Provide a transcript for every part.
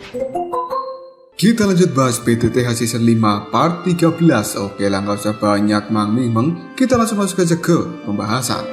Kita lanjut bahas PTTH Season 5 Part 13. Oke lah, gak usah banyak meng, kita langsung masuk aja ke pembahasan.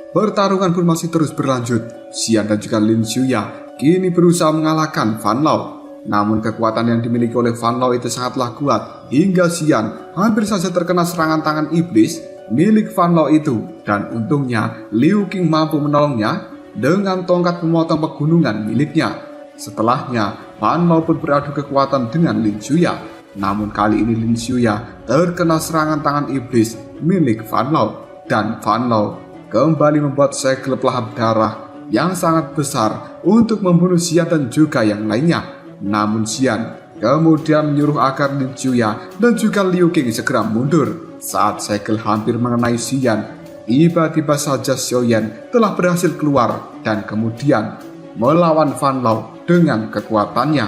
Pertarungan pun masih terus berlanjut. Xian dan juga Lin Xuya kini berusaha mengalahkan Fan Lao. Namun kekuatan yang dimiliki oleh Fan Lao itu sangatlah kuat, hingga Xian hampir saja terkena serangan tangan iblis milik Fan Lao itu. Dan untungnya Liu Qing mampu menolongnya dengan tongkat pemotong pegunungan miliknya. Setelahnya Fan Lao pun beradu kekuatan dengan Lin Xuya. Namun kali ini Lin Xuya terkena serangan tangan iblis milik Fan Lao. Dan Fan Lao kembali membuat segel pelahap darah yang sangat besar untuk membunuh Xian dan juga yang lainnya. Namun Xian kemudian menyuruh agar Lin Xuya dan juga Liu Qing segera mundur. Saat segel hampir mengenai Xian, tiba-tiba saja Xiaoyan telah berhasil keluar dan kemudian melawan Fan Lao dengan kekuatannya.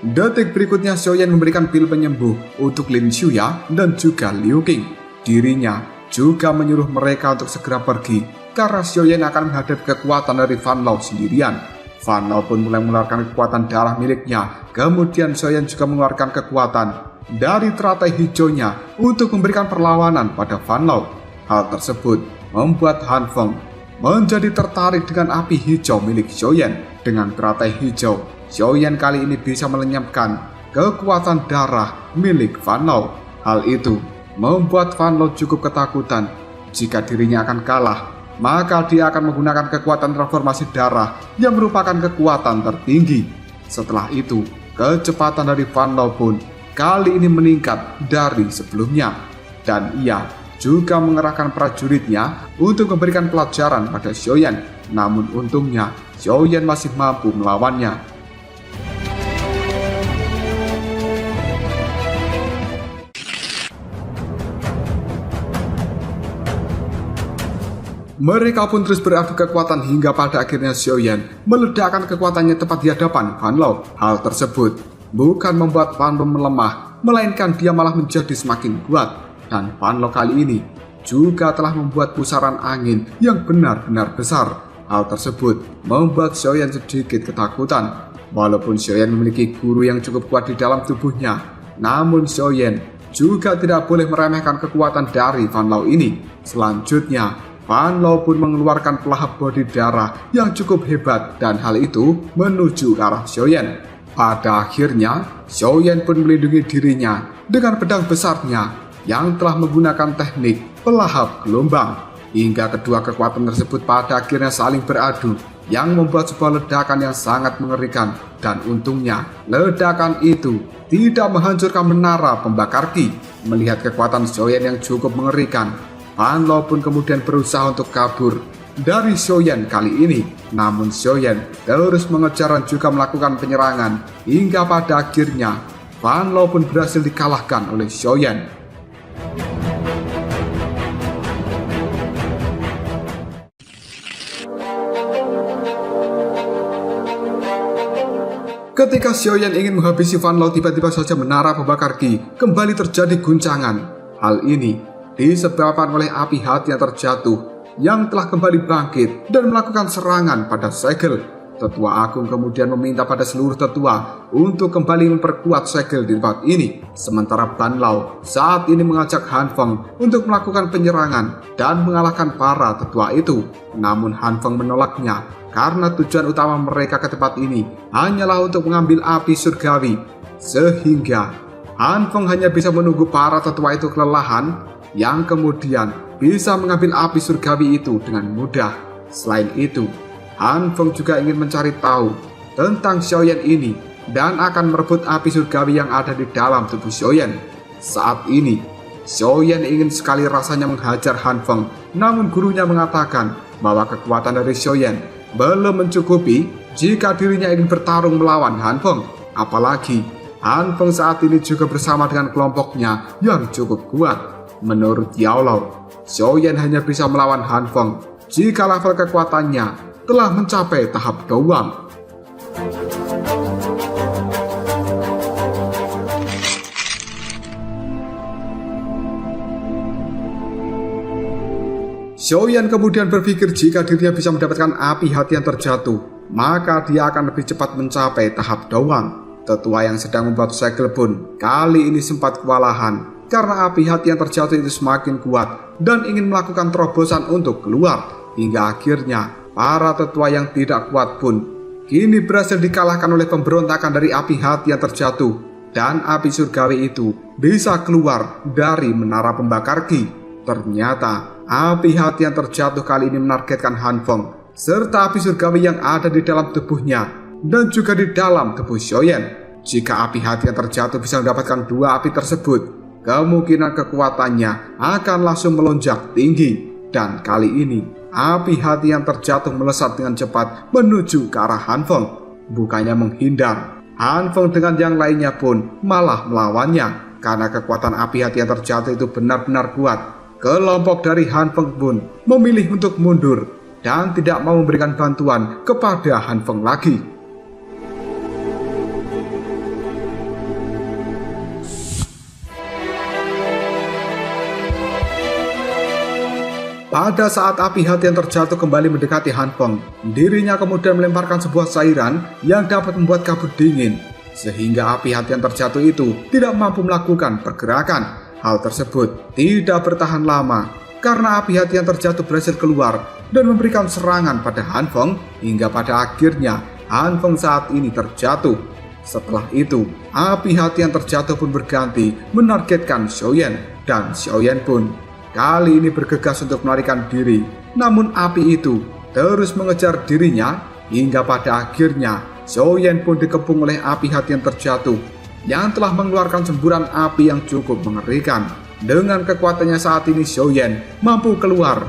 Detik berikutnya Xiaoyan memberikan pil penyembuh untuk Lin Xuya dan juga Liu Qing. Dirinya juga menyuruh mereka untuk segera pergi karena Xiaoyan akan menghadapi kekuatan dari Fan Lao sendirian. Fan Lao pun mulai mengeluarkan kekuatan darah miliknya. Kemudian Xiaoyan juga mengeluarkan kekuatan dari teratai hijaunya untuk memberikan perlawanan pada Fan Lao. Hal tersebut membuat Han Feng menjadi tertarik dengan api hijau milik Xiaoyan. Dengan teratai hijau, Xiaoyan kali ini bisa melenyapkan kekuatan darah milik Fan Lao. Hal itu membuat Fan Lao cukup ketakutan. Jika dirinya akan kalah, maka dia akan menggunakan kekuatan transformasi darah yang merupakan kekuatan tertinggi. Setelah itu, kecepatan dari Fan Lao pun kali ini meningkat dari sebelumnya. Dan ia juga mengerahkan prajuritnya untuk memberikan pelajaran pada Xiaoyan. Namun untungnya, Xiaoyan masih mampu melawannya. Mereka pun terus beradu kekuatan hingga pada akhirnya Xiaoyan meledakkan kekuatannya tepat di hadapan Fan Lao. Hal tersebut bukan membuat Fan Lao melemah, melainkan dia malah menjadi semakin kuat. Dan Fan Lao kali ini juga telah membuat pusaran angin yang benar-benar besar. Hal tersebut membuat Xiaoyan sedikit ketakutan. Walaupun Xiaoyan memiliki guru yang cukup kuat di dalam tubuhnya, namun Xiaoyan juga tidak boleh meremehkan kekuatan dari Fan Lao ini. Selanjutnya, Fan Lao pun mengeluarkan pelahap bodi darah yang cukup hebat dan hal itu menuju ke arah Xiaoyan. Pada akhirnya, Xiaoyan pun melindungi dirinya dengan pedang besarnya yang telah menggunakan teknik pelahap gelombang. Hingga kedua kekuatan tersebut pada akhirnya saling beradu yang membuat sebuah ledakan yang sangat mengerikan. Dan untungnya, ledakan itu tidak menghancurkan menara pembakar Qi. Melihat kekuatan Xiaoyan yang cukup mengerikan, Fan Lao pun kemudian berusaha untuk kabur dari Xiaoyan kali ini. Namun Xiaoyan terus mengejar dan juga melakukan penyerangan hingga pada akhirnya Fan Lao pun berhasil dikalahkan oleh Xiaoyan. Ketika Xiaoyan ingin menghabisi Fan Lao, tiba-tiba saja menara pembakar Qi kembali terjadi guncangan. Hal ini disebabkan oleh api hati yang terjatuh yang telah kembali bangkit dan melakukan serangan pada segel. Tetua Agung kemudian meminta pada seluruh tetua untuk kembali memperkuat segel di tempat ini. Sementara Fan Lao saat ini mengajak Han Feng untuk melakukan penyerangan dan mengalahkan para tetua itu. Namun Han Feng menolaknya karena tujuan utama mereka ke tempat ini hanyalah untuk mengambil api surgawi. Sehingga Han Feng hanya bisa menunggu para tetua itu kelelahan yang kemudian bisa mengambil api surgawi itu dengan mudah. Selain itu, Han Feng juga ingin mencari tahu tentang Xiaoyan ini dan akan merebut api surgawi yang ada di dalam tubuh Xiaoyan. Saat ini, Xiaoyan ingin sekali rasanya menghajar Han Feng, namun gurunya mengatakan bahwa kekuatan dari Xiaoyan belum mencukupi jika dirinya ingin bertarung melawan Han Feng. Apalagi Han Feng saat ini juga bersama dengan kelompoknya yang cukup kuat. Menurut Yao Lao, Xiaoyan hanya bisa melawan Han Feng jika level kekuatannya telah mencapai tahap Dawang. Xiaoyan kemudian berpikir jika dirinya bisa mendapatkan api hati yang terjatuh, maka dia akan lebih cepat mencapai tahap Dawang. Tetua yang sedang membuat segel pun kali ini sempat kewalahan karena api hati yang terjatuh itu semakin kuat dan ingin melakukan terobosan untuk keluar. Hingga akhirnya para tetua yang tidak kuat pun kini berhasil dikalahkan oleh pemberontakan dari api hati yang terjatuh, dan api surgawi itu bisa keluar dari menara pembakar Qi. Ternyata api hati yang terjatuh kali ini menargetkan Han Feng serta api surgawi yang ada di dalam tubuhnya dan juga di dalam tubuh Xiaoyan. Jika api hati yang terjatuh bisa mendapatkan dua api tersebut, kemungkinan kekuatannya akan langsung melonjak tinggi. Dan kali ini api hati yang terjatuh melesat dengan cepat menuju ke arah Han Feng. Bukannya menghindar, Han Feng dengan yang lainnya pun malah melawannya karena kekuatan api hati yang terjatuh itu benar-benar kuat. Kelompok dari Han Feng pun memilih untuk mundur dan tidak mau memberikan bantuan kepada Han Feng lagi. Pada saat api hati yang terjatuh kembali mendekati Han Feng, dirinya kemudian melemparkan sebuah cairan yang dapat membuat kabut dingin, sehingga api hati yang terjatuh itu tidak mampu melakukan pergerakan. Hal tersebut tidak bertahan lama, karena api hati yang terjatuh berhasil keluar dan memberikan serangan pada Han Feng, hingga pada akhirnya Han Feng saat ini terjatuh. Setelah itu, api hati yang terjatuh pun berganti menargetkan Xiaoyan, dan Xiaoyan pun kali ini bergegas untuk melarikan diri. Namun api itu terus mengejar dirinya, hingga pada akhirnya Xiaoyan pun dikepung oleh api hati yang terjatuh yang telah mengeluarkan semburan api yang cukup mengerikan. Dengan kekuatannya saat ini Xiaoyan mampu keluar,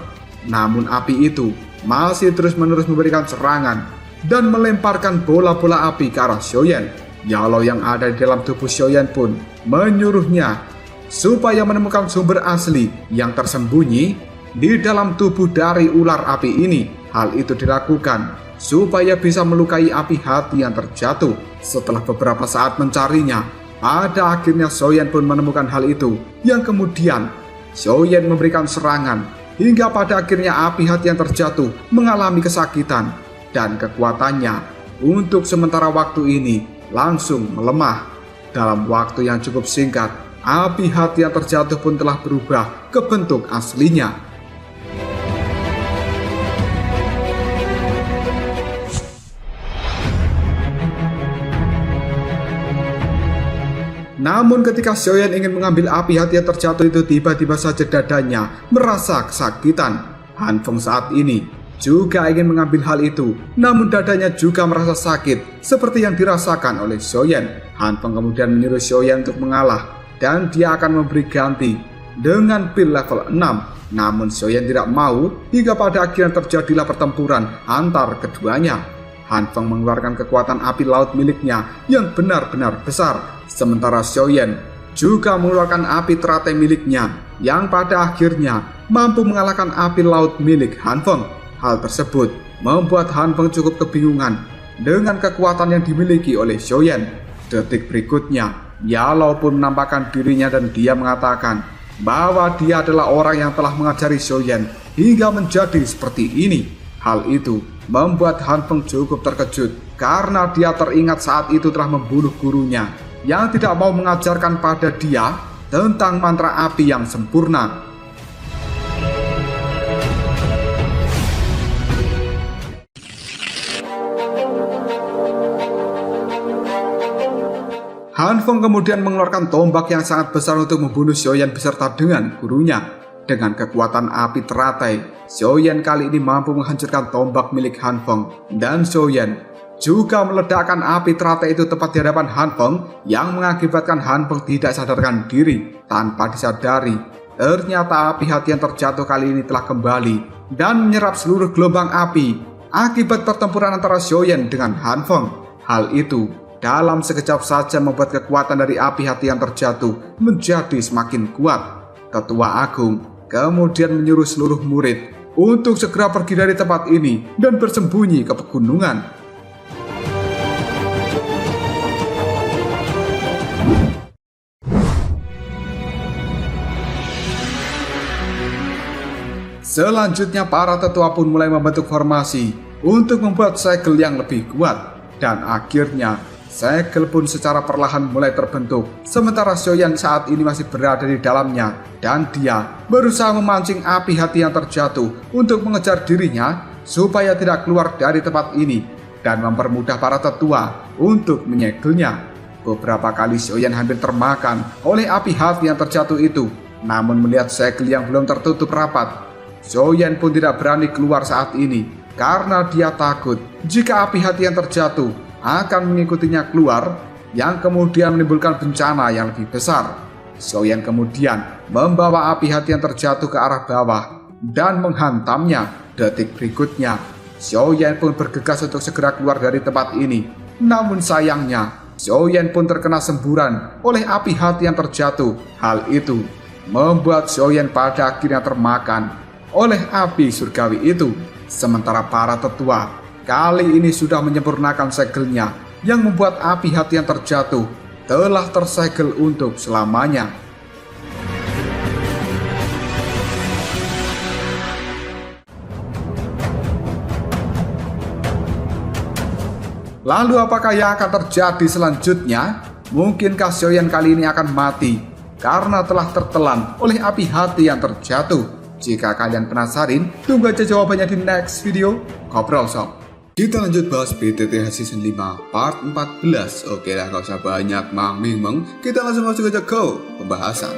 namun api itu masih terus-menerus memberikan serangan dan melemparkan bola-bola api ke arah Xiaoyan. Yalo yang ada di dalam tubuh Xiaoyan pun menyuruhnya supaya menemukan sumber asli yang tersembunyi di dalam tubuh dari ular api ini. Hal itu dilakukan supaya bisa melukai api hati yang terjatuh. Setelah beberapa saat mencarinya, pada akhirnya Xiaoyan pun menemukan hal itu, yang kemudian Xiaoyan memberikan serangan hingga pada akhirnya api hati yang terjatuh mengalami kesakitan dan kekuatannya untuk sementara waktu ini langsung melemah. Dalam waktu yang cukup singkat, api hati yang terjatuh pun telah berubah ke bentuk aslinya. Namun ketika Xiaoyan ingin mengambil api hati yang terjatuh itu, tiba-tiba saja dadanya merasa kesakitan. Han Feng saat ini juga ingin mengambil hal itu, namun dadanya juga merasa sakit seperti yang dirasakan oleh Xiaoyan. Han Feng kemudian menyuruh Xiaoyan untuk mengalah dan dia akan memberi ganti dengan pil level 6. Namun Xiaoyan tidak mau, hingga pada akhirnya terjadilah pertempuran antar keduanya. Han Feng mengeluarkan kekuatan api laut miliknya yang benar-benar besar, sementara Xiaoyan juga mengeluarkan api teratai miliknya yang pada akhirnya mampu mengalahkan api laut milik Han Feng. Hal tersebut membuat Han Feng cukup kebingungan dengan kekuatan yang dimiliki oleh Xiaoyan. Detik berikutnya, Yalo pun menampakkan dirinya dan dia mengatakan bahwa dia adalah orang yang telah mengajari Xiaoyan hingga menjadi seperti ini. Hal itu membuat Han Feng cukup terkejut karena dia teringat saat itu telah membunuh gurunya yang tidak mau mengajarkan pada dia tentang mantra api yang sempurna. Han Feng kemudian mengeluarkan tombak yang sangat besar untuk membunuh Xiaoyan beserta dengan gurunya. Dengan kekuatan api teratai, Xiaoyan kali ini mampu menghancurkan tombak milik Han Feng, dan Xiaoyan juga meledakkan api teratai itu tepat di hadapan Han Feng yang mengakibatkan Han Feng tidak sadarkan diri. Tanpa disadari, ternyata api hati yang terjatuh kali ini telah kembali dan menyerap seluruh gelombang api akibat pertempuran antara Xiaoyan dengan Han Feng. Hal itu dalam sekejap saja membuat kekuatan dari api hati yang terjatuh menjadi semakin kuat. Tetua Agung kemudian menyuruh seluruh murid untuk segera pergi dari tempat ini dan bersembunyi ke pegunungan. Selanjutnya para tetua pun mulai membentuk formasi untuk membuat segel yang lebih kuat, dan akhirnya segel pun secara perlahan mulai terbentuk. Sementara Xiaoyan saat ini masih berada di dalamnya, dan dia berusaha memancing api hati yang terjatuh untuk mengejar dirinya supaya tidak keluar dari tempat ini dan mempermudah para tetua untuk menyegelnya. Beberapa kali Xiaoyan hampir termakan oleh api hati yang terjatuh itu, namun melihat segel yang belum tertutup rapat, Xiaoyan pun tidak berani keluar saat ini karena dia takut jika api hati yang terjatuh akan mengikutinya keluar, yang kemudian menimbulkan bencana yang lebih besar. Xiaoyan kemudian membawa api hati yang terjatuh ke arah bawah dan menghantamnya. Detik berikutnya, Xiaoyan pun bergegas untuk segera keluar dari tempat ini. Namun sayangnya, Xiaoyan pun terkena semburan oleh api hati yang terjatuh. Hal itu membuat Xiaoyan pada akhirnya termakan oleh api surgawi itu. Sementara para tetua kali ini sudah menyempurnakan segelnya, yang membuat api hati yang terjatuh telah tersegel untuk selamanya. Lalu apakah yang akan terjadi selanjutnya? Mungkinkah Xiaoyan kali ini akan mati karena telah tertelan oleh api hati yang terjatuh? Jika kalian penasaran, tunggu aja jawabannya di next video. Ngobrol sob. Kita lanjut bahas BTTH Season 5 Part 14. Oke lah, gak usah banyak meng. Kita langsung masuk aja ke pembahasan.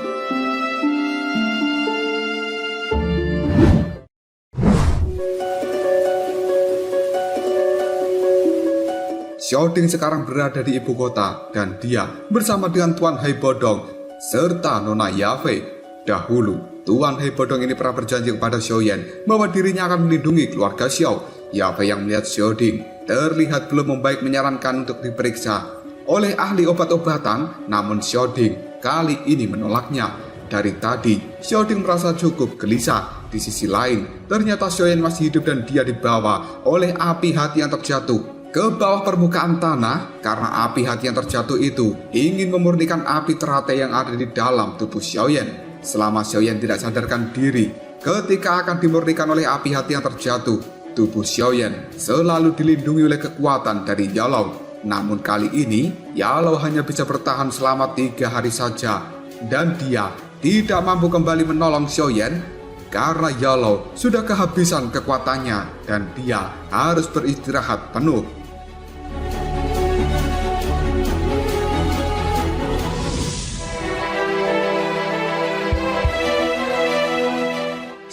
Xiaoding sekarang berada di ibu kota, dan dia bersama dengan Tuan Hai Bodong serta Nona Yafei. Dahulu, Tuan Hai Bodong ini pernah berjanji kepada Xiaoyan bahwa dirinya akan melindungi keluarga Xiao. Yafei yang melihat Xiaoding terlihat belum membaik menyarankan untuk diperiksa oleh ahli obat-obatan, namun Xiaoding kali ini menolaknya. Dari tadi, Xiaoding merasa cukup gelisah. Di sisi lain, ternyata Xiaoyan masih hidup dan dia dibawa oleh api hati yang terjatuh ke bawah permukaan tanah karena api hati yang terjatuh itu ingin memurnikan api teratai yang ada di dalam tubuh Xiaoyan. Selama Xiaoyan tidak sadarkan diri, ketika akan dimurnikan oleh api hati yang terjatuh, tubuh Xiaoyan selalu dilindungi oleh kekuatan dari Yalou. Namun kali ini, Yalou hanya bisa bertahan selama 3 hari saja, dan dia tidak mampu kembali menolong Xiaoyan karena Yalou sudah kehabisan kekuatannya dan dia harus beristirahat penuh.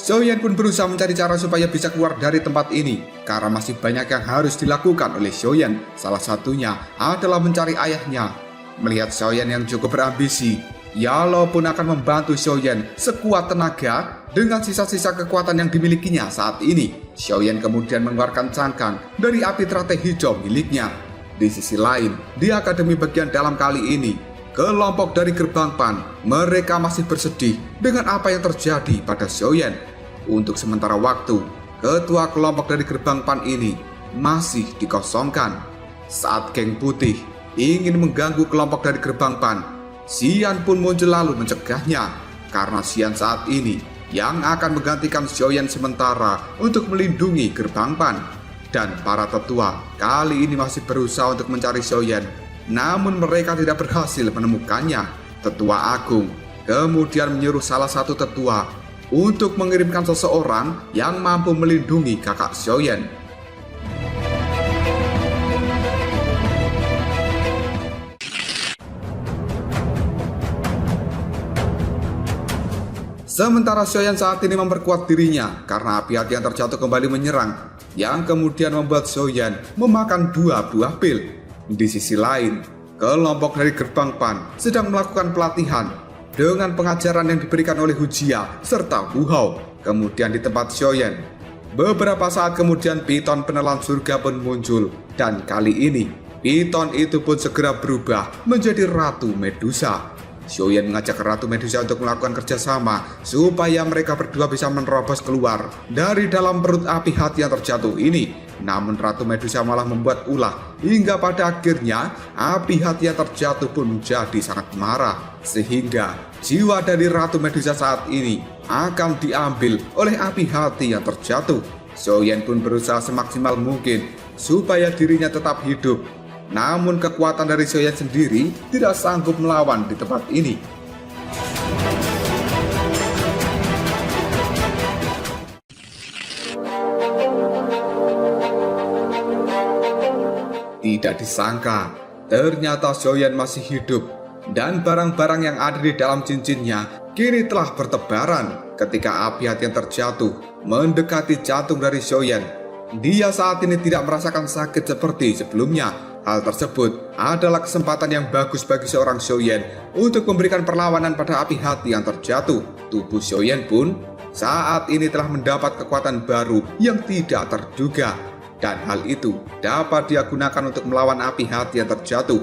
Xiaoyan pun berusaha mencari cara supaya bisa keluar dari tempat ini karena masih banyak yang harus dilakukan oleh Xiaoyan. Salah satunya adalah mencari ayahnya. Melihat Xiaoyan yang cukup berambisi, Yalou pun akan membantu Xiaoyan sekuat tenaga dengan sisa-sisa kekuatan yang dimilikinya saat ini. Xiaoyan kemudian mengeluarkan cangkang dari api teratai hijau miliknya. Di sisi lain, di akademi bagian dalam kali ini, kelompok dari Gerbang Pan, mereka masih bersedih dengan apa yang terjadi pada Xiaoyan. Untuk sementara waktu, ketua kelompok dari Gerbang Pan ini masih dikosongkan. Saat geng putih ingin mengganggu kelompok dari Gerbang Pan, Xian pun muncul lalu mencegahnya, karena Xian saat ini yang akan menggantikan Xiaoyan sementara untuk melindungi Gerbang Pan. Dan para tetua kali ini masih berusaha untuk mencari Xiaoyan, namun mereka tidak berhasil menemukannya. Tetua Agung kemudian menyuruh salah satu tetua untuk mengirimkan seseorang yang mampu melindungi kakak Xiaoyan. Sementara Xiaoyan saat ini memperkuat dirinya karena api hati yang terjatuh kembali menyerang, yang kemudian membuat Xiaoyan memakan 2 buah pil. Di sisi lain, kelompok dari Gerbang Pan sedang melakukan pelatihan dengan pengajaran yang diberikan oleh Hu Jia serta Wu Hao. Kemudian di tempat Xiaoyan, beberapa saat kemudian piton penelan surga pun muncul, dan kali ini piton itu pun segera berubah menjadi Ratu Medusa. Xiaoyan mengajak Ratu Medusa untuk melakukan kerjasama supaya mereka berdua bisa menerobos keluar dari dalam perut api hati yang terjatuh ini. Namun Ratu Medusa malah membuat ulah hingga pada akhirnya api hati yang terjatuh pun menjadi sangat marah, sehingga jiwa dari Ratu Medusa saat ini akan diambil oleh api hati yang terjatuh. Xiaoyan pun berusaha semaksimal mungkin supaya dirinya tetap hidup. Namun kekuatan dari Xiaoyan sendiri tidak sanggup melawan di tempat ini. Tidak disangka, ternyata Xiaoyan masih hidup dan barang-barang yang ada di dalam cincinnya kini telah bertebaran ketika api hati yang terjatuh mendekati jantung dari Xiaoyan. Dia saat ini tidak merasakan sakit seperti sebelumnya. Hal tersebut adalah kesempatan yang bagus bagi seorang Xiaoyan untuk memberikan perlawanan pada api hati yang terjatuh. Tubuh Xiaoyan pun saat ini telah mendapat kekuatan baru yang tidak terduga. Dan hal itu dapat dia gunakan untuk melawan api hati yang terjatuh.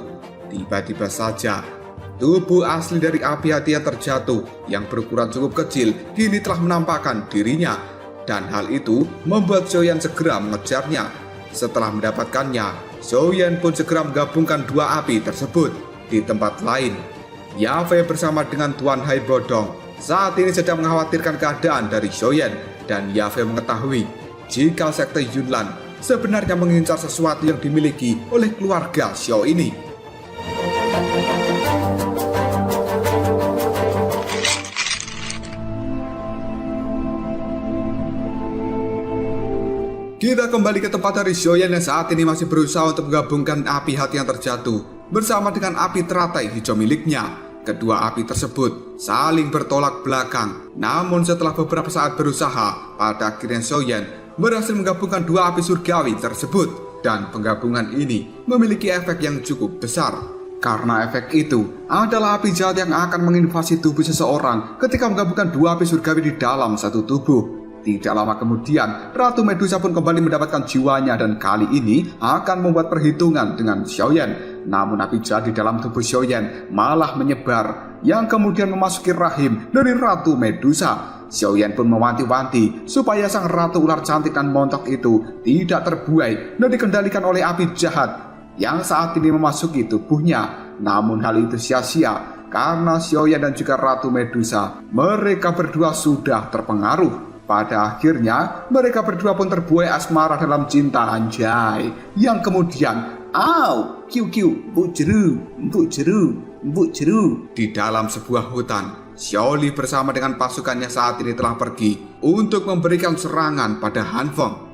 Tiba-tiba saja, tubuh asli dari api hati yang terjatuh yang berukuran cukup kecil kini telah menampakkan dirinya. Dan hal itu membuat Xiaoyan segera mengejarnya. Setelah mendapatkannya, Xiaoyan pun segera menggabungkan dua api tersebut. Di tempat lain, Yafei bersama dengan Tuan Hai Bodong saat ini sedang mengkhawatirkan keadaan dari Xiaoyan. Dan Yafei mengetahui jika sekte Yunlan sebenarnya mengincar sesuatu yang dimiliki oleh keluarga Xiao ini. Kita kembali ke tempat dari Xiaoyan yang saat ini masih berusaha untuk menggabungkan api hati yang terjatuh bersama dengan api teratai hijau miliknya. Kedua api tersebut saling bertolak belakang. Namun setelah beberapa saat berusaha, pada akhirnya Xiaoyan berhasil menggabungkan dua api surgawi tersebut. Dan penggabungan ini memiliki efek yang cukup besar. Karena efek itu adalah api jahat yang akan menginvasi tubuh seseorang ketika menggabungkan dua api surgawi di dalam satu tubuh. Tidak lama kemudian, Ratu Medusa pun kembali mendapatkan jiwanya dan kali ini akan membuat perhitungan dengan Xiaoyan. Namun api jahat di dalam tubuh Xiaoyan malah menyebar yang kemudian memasuki rahim dari Ratu Medusa. Xiaoyan pun mewanti-wanti supaya sang ratu ular cantik dan montok itu tidak terbuai dan dikendalikan oleh api jahat yang saat ini memasuki tubuhnya. Namun hal itu sia-sia karena Xiaoyan dan juga Ratu Medusa mereka berdua sudah terpengaruh. Pada akhirnya mereka berdua pun terbuai asmara dalam cinta, anjay. Yang kemudian kiu buk jeru. Di dalam sebuah hutan, Xiaoli bersama dengan pasukannya saat ini telah pergi untuk memberikan serangan pada Han Feng.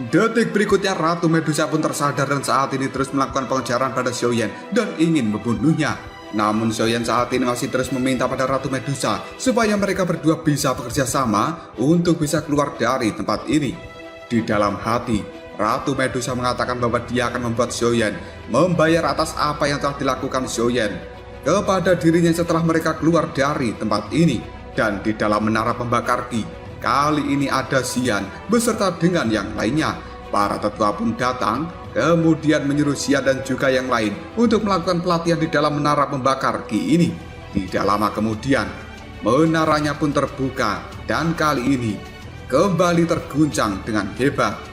Detik berikutnya Ratu Medusa pun tersadar dan saat ini terus melakukan pengejaran pada Xiaoyan dan ingin membunuhnya. Namun Xiaoyan saat ini masih terus meminta pada Ratu Medusa supaya mereka berdua bisa bekerja sama untuk bisa keluar dari tempat ini. Di dalam hati, Ratu Medusa mengatakan bahwa dia akan membuat Xiaoyan membayar atas apa yang telah dilakukan Xiaoyan kepada dirinya setelah mereka keluar dari tempat ini. Dan di dalam menara pembakar Ki, kali ini ada Xian beserta dengan yang lainnya. Para tetua pun datang, kemudian menyuruh Xian dan juga yang lain untuk melakukan pelatihan di dalam menara pembakar Ki ini. Tidak lama kemudian, menaranya pun terbuka dan kali ini kembali terguncang dengan hebat.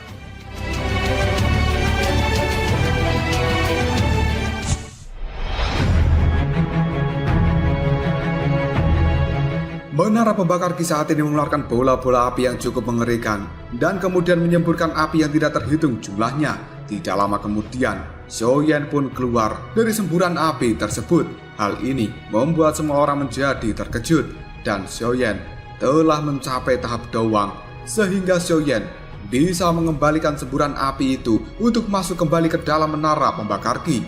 Menara pembakar Ki saat ini mengeluarkan bola-bola api yang cukup mengerikan dan kemudian menyemburkan api yang tidak terhitung jumlahnya. Tidak lama kemudian, Xiaoyan pun keluar dari semburan api tersebut. Hal ini membuat semua orang menjadi terkejut dan Xiaoyan telah mencapai tahap dawang sehingga Xiaoyan bisa mengembalikan semburan api itu untuk masuk kembali ke dalam menara pembakar Ki.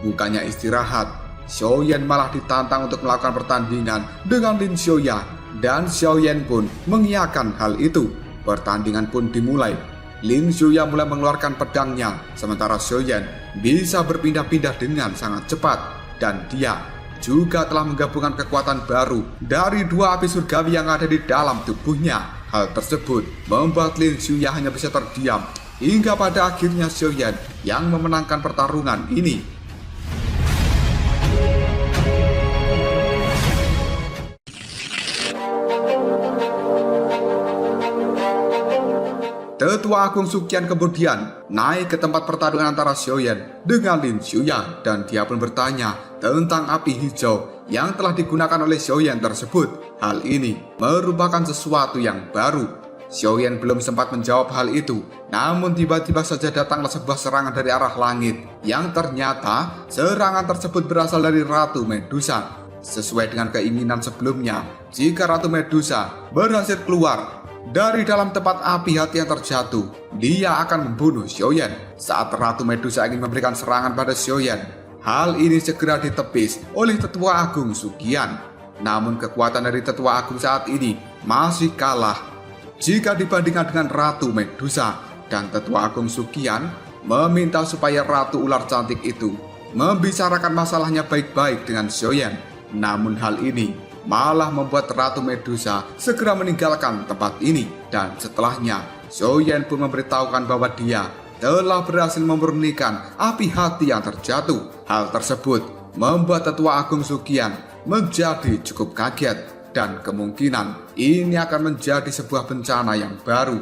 Bukannya istirahat, Xiaoyan malah ditantang untuk melakukan pertandingan dengan Lin Xiaoya dan Xiaoyan pun mengiyakan hal itu. Pertandingan pun dimulai. Lin Xiaoya mulai mengeluarkan pedangnya sementara Xiaoyan bisa berpindah-pindah dengan sangat cepat dan dia juga telah menggabungkan kekuatan baru dari dua api surgawi yang ada di dalam tubuhnya. Hal tersebut membuat Lin Xuya hanya bisa terdiam hingga pada akhirnya Xiaoyan yang memenangkan pertarungan ini. Tetua Agung Suqian kemudian naik ke tempat pertarungan antara Xiaoyan dengan Lin Xuya dan dia pun bertanya tentang api hijau yang telah digunakan oleh Xiaoyan tersebut. Hal ini merupakan sesuatu yang baru. Xiaoyan belum sempat menjawab hal itu, namun tiba-tiba saja datanglah sebuah serangan dari arah langit yang ternyata serangan tersebut berasal dari Ratu Medusa. Sesuai dengan keinginan sebelumnya, jika Ratu Medusa berhasil keluar dari dalam tempat api hati yang terjatuh, dia akan membunuh Xiaoyan. Saat Ratu Medusa ingin memberikan serangan pada Xiaoyan, hal ini segera ditepis oleh Tetua Agung Suqian. Namun kekuatan dari Tetua Agung saat ini masih kalah jika dibandingkan dengan Ratu Medusa. Dan Tetua Agung Suqian meminta supaya Ratu Ular Cantik itu membicarakan masalahnya baik-baik dengan Xiaoyan. Namun hal ini malah membuat Ratu Medusa segera meninggalkan tempat ini. Dan setelahnya, Xiaoyan pun memberitahukan bahwa dia telah berhasil memurnikan api hati yang terjatuh. Hal tersebut membuat Tetua Agung Suqian menjadi cukup kaget dan kemungkinan ini akan menjadi sebuah bencana yang baru.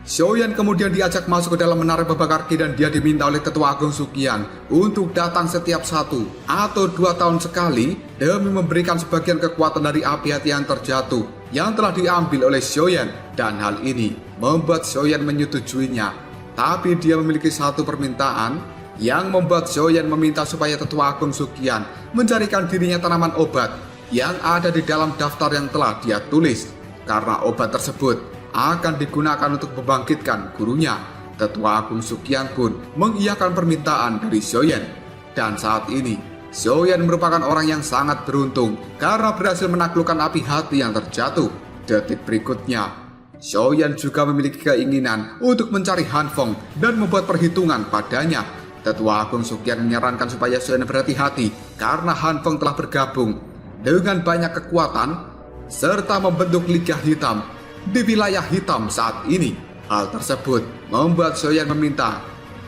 Xiaoyan kemudian diajak masuk ke dalam menara Babakar Ki dan dia diminta oleh Tetua Agung Suqian untuk datang setiap 1 atau 2 tahun sekali demi memberikan sebagian kekuatan dari api hati yang terjatuh yang telah diambil oleh Xiaoyan. Dan hal ini membuat Xiaoyan menyetujuinya. Tapi dia memiliki satu permintaan yang membuat Xiaoyan meminta supaya Tetua Agung Suqian mencarikan dirinya tanaman obat yang ada di dalam daftar yang telah dia tulis. Karena obat tersebut akan digunakan untuk membangkitkan gurunya. Tetua Agung Suqian pun mengiyakan permintaan dari Xiaoyan. Dan saat ini, Xiaoyan merupakan orang yang sangat beruntung karena berhasil menaklukkan api hati yang terjatuh. Detik berikutnya, Xiaoyan juga memiliki keinginan untuk mencari Han Feng dan membuat perhitungan padanya. Tetua Agung Suqian menyarankan supaya Xiaoyan berhati-hati karena Han Feng telah bergabung dengan banyak kekuatan serta membentuk Liga Hitam di wilayah hitam saat ini. Hal tersebut membuat Xiaoyan meminta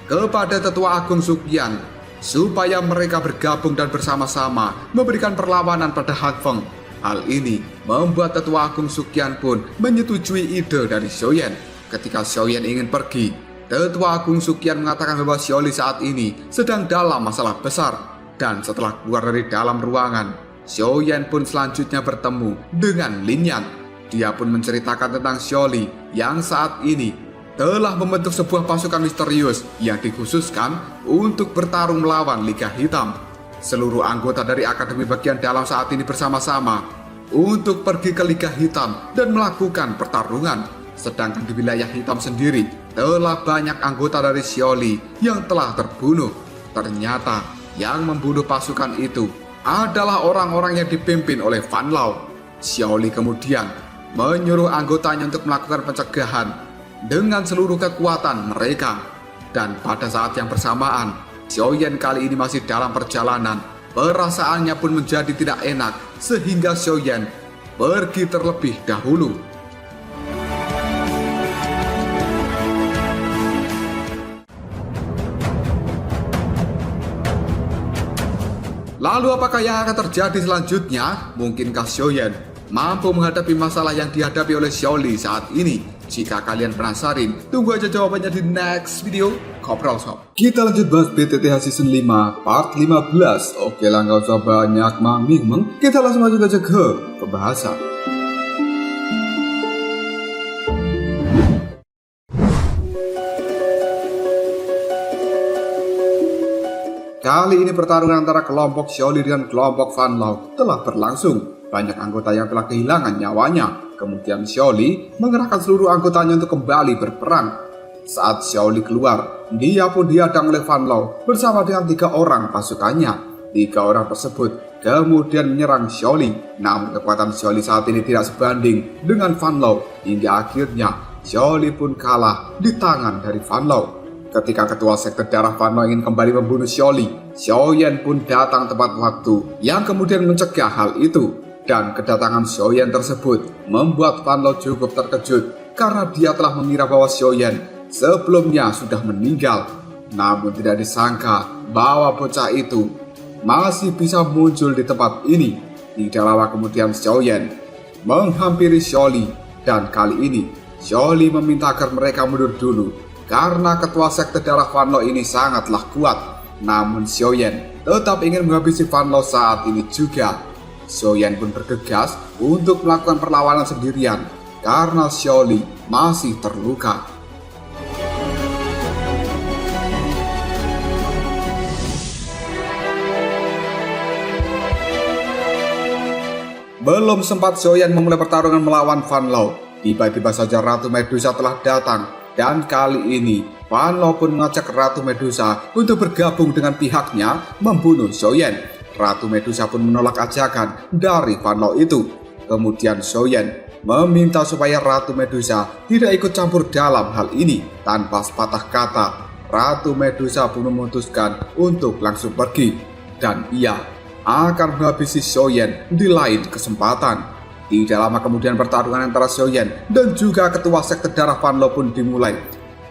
kepada Tetua Agung Suqian supaya mereka bergabung dan bersama-sama memberikan perlawanan pada Han Feng. Hal ini membuat Tetua Agung Suqian pun menyetujui ide dari Xiaoyan. Ketika Xiaoyan ingin pergi, Tetua Agung Suqian mengatakan bahwa Xiaoli saat ini sedang dalam masalah besar. Dan setelah keluar dari dalam ruangan, Xiaoyan pun selanjutnya bertemu dengan Lin Yan. Dia pun menceritakan tentang Xiaoli yang saat ini telah membentuk sebuah pasukan misterius yang dikhususkan untuk bertarung melawan Liga Hitam. Seluruh anggota dari Akademi Bagian Dalam saat ini bersama-sama untuk pergi ke Liga Hitam dan melakukan pertarungan. Sedangkan di wilayah hitam sendiri telah banyak anggota dari Xiaoli yang telah terbunuh. Ternyata yang membunuh pasukan itu adalah orang-orang yang dipimpin oleh Fan Lao. Xiaoli kemudian menyuruh anggotanya untuk melakukan pencegahan dengan seluruh kekuatan mereka. Dan pada saat yang bersamaan, Xiaoyan kali ini masih dalam perjalanan. Perasaannya pun menjadi tidak enak sehingga Xiaoyan pergi terlebih dahulu. Lalu apakah yang akan terjadi selanjutnya? Mungkinkah Xiaoyan mampu menghadapi masalah yang dihadapi oleh Xiaoli saat ini? Jika kalian penasaran, tunggu aja jawabannya di next video Kopral Shop. Kita lanjut bahas BTTH Season 5 Part 15. Oke lah, gak usah banyak mengimeng, kita langsung masuk aja ke pembahasan. Kali ini pertarungan antara kelompok Xiaoli dengan kelompok Fan Lao telah berlangsung. Banyak anggota yang telah kehilangan nyawanya. Kemudian Xiaoli mengerahkan seluruh anggotanya untuk kembali berperang. Saat Xiaoli keluar, dia pun dihadang oleh Fan Lao bersama dengan 3 orang pasukannya. 3 orang tersebut kemudian menyerang Xiaoli. Namun kekuatan Xiaoli saat ini tidak sebanding dengan Fan Lao, hingga akhirnya Xiaoli pun kalah di tangan dari Fan Lao. Ketika ketua sekte darah Fan Lao ingin kembali membunuh Xiaoli, Xiaoyan pun datang tepat waktu yang kemudian mencegah hal itu. Dan kedatangan Xiaoyan tersebut membuat Fan Lao cukup terkejut karena dia telah mengira bahwa Xiaoyan sebelumnya sudah meninggal. Namun tidak disangka bahwa bocah itu masih bisa muncul di tempat ini. Tidak lama kemudian Xiaoyan menghampiri Xiaoli, dan kali ini Xiaoli meminta agar mereka mundur dulu karena ketua sekte darah Fan Lao ini sangatlah kuat. Namun Xiaoyan tetap ingin menghabisi Fan Lao saat ini juga. Xiaoyan pun bergegas untuk melakukan perlawanan sendirian karena Xiaoli masih terluka. Belum sempat Xiaoyan memulai pertarungan melawan Fan Lao, tiba-tiba saja Ratu Medusa telah datang. Dan kali ini Fan Lao pun mengajak Ratu Medusa untuk bergabung dengan pihaknya membunuh Xiaoyan. Ratu Medusa pun menolak ajakan dari Fan Lao itu. Kemudian Xiaoyan meminta supaya Ratu Medusa tidak ikut campur dalam hal ini. Tanpa sepatah kata, Ratu Medusa pun memutuskan untuk langsung pergi, dan ia akan menghabisi Xiaoyan di lain kesempatan. Tidak lama kemudian pertarungan antara Xiaoyan dan juga ketua sekte darah Fan Lao pun dimulai.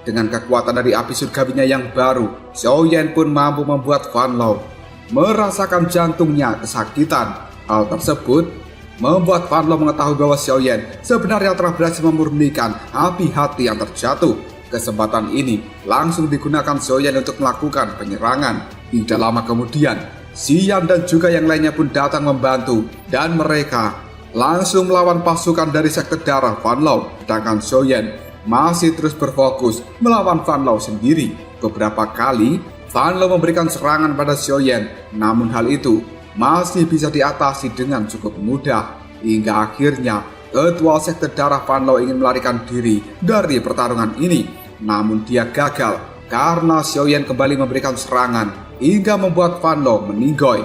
Dengan kekuatan dari api surgawinya yang baru, Xiaoyan pun mampu membuat Fan Lao merasakan jantungnya kesakitan. Hal tersebut membuat Fan Lao mengetahui bahwa Xiaoyan sebenarnya telah berhasil memurnikan api hati yang terjatuh. Kesempatan ini langsung digunakan Xiaoyan untuk melakukan penyerangan. Tidak lama kemudian Xian dan juga yang lainnya pun datang membantu, dan mereka langsung melawan pasukan dari sekte darah Fan Lao. Sedangkan Xiaoyan masih terus berfokus melawan Fan Lao sendiri. Beberapa kali Fan Lao memberikan serangan pada Xiaoyan, namun hal itu masih bisa diatasi dengan cukup mudah. Hingga akhirnya ketua sekte darah Fan Lao ingin melarikan diri dari pertarungan ini, namun dia gagal karena Xiaoyan kembali memberikan serangan hingga membuat Fan Lao meninggoy.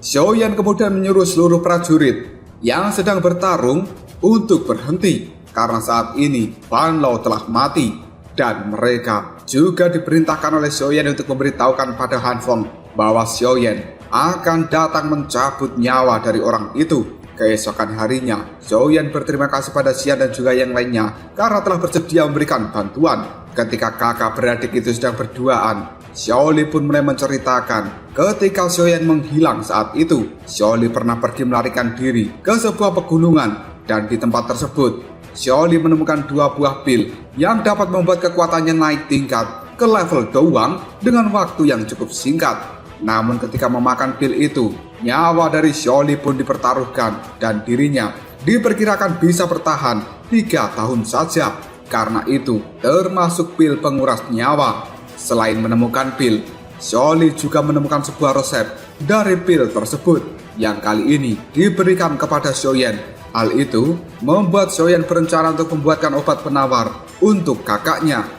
Xiaoyan kemudian menyuruh seluruh prajurit yang sedang bertarung untuk berhenti karena saat ini Fan Lao telah mati, dan mereka juga diperintahkan oleh Xiaoyan untuk memberitahukan pada Han Feng bahwa Xiaoyan akan datang mencabut nyawa dari orang itu. Keesokan harinya, Xiaoyan berterima kasih pada Xian dan juga yang lainnya karena telah bersedia memberikan bantuan. Ketika kakak beradik itu sedang berduaan, Xiaoli pun mulai menceritakan ketika Xiaoyan menghilang saat itu. Xiaoli pernah pergi melarikan diri ke sebuah pegunungan, dan di tempat tersebut Xiaoli menemukan 2 buah pil yang dapat membuat kekuatannya naik tingkat ke level doang dengan waktu yang cukup singkat. Namun ketika memakan pil itu, nyawa dari Xiaoli pun dipertaruhkan dan dirinya diperkirakan bisa bertahan 3 tahun saja. Karena itu termasuk pil penguras nyawa. Selain menemukan pil, Xiaoli juga menemukan sebuah resep dari pil tersebut yang kali ini diberikan kepada Xiaoyan. Hal itu membuat Xiaoyan berencana untuk membuatkan obat penawar untuk kakaknya.